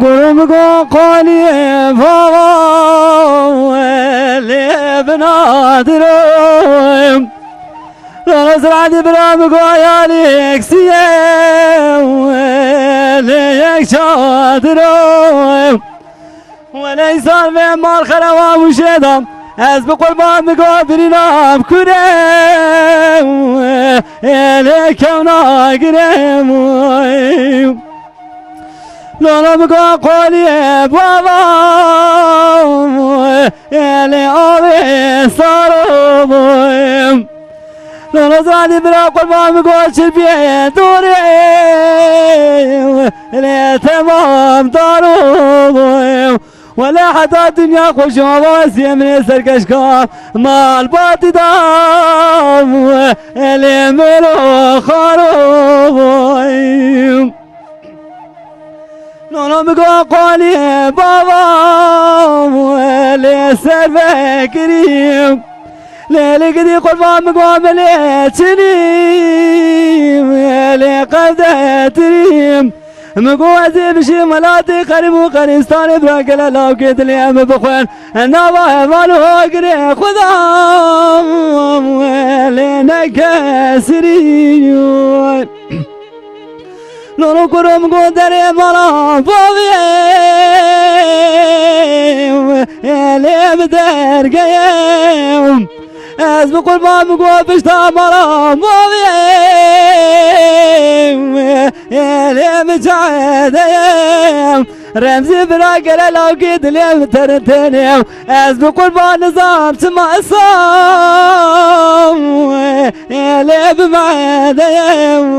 قرب قولي فوق اللي بنادرهم نزرع برام قوياليك سيام ليك شادرهم وليس في مال خلوة وشدام از بقربان مقابرنا بكرم ليك وناقرم لولا بقى قولي بابا اللي أبي صاروا لولا زادي برا قربان بقول شربيه دوري اللي تمام داروا ولا حتى الدنيا خوش واسي من سركشكا ما الباطي دام اللي ملو خروب لولا بقى قولي بابا اللي سر كريم ليلي قدي قربان مقام ليتنيم ليلي قد تريم مقوزي بشي ملاتي قريب وقريستاني براقل لو كيد اليوم بخوان النظام مالو قري خذام لينك سريم لولو كرم قدري مالا بوغيم يلي بدر قيم از بقربان مقوى بشتا مالا بوغيم يلي مجعديم رمزي براقل لو قيد اليوم ترتنيم از بقربان نظام سما الصام يلي بمعديم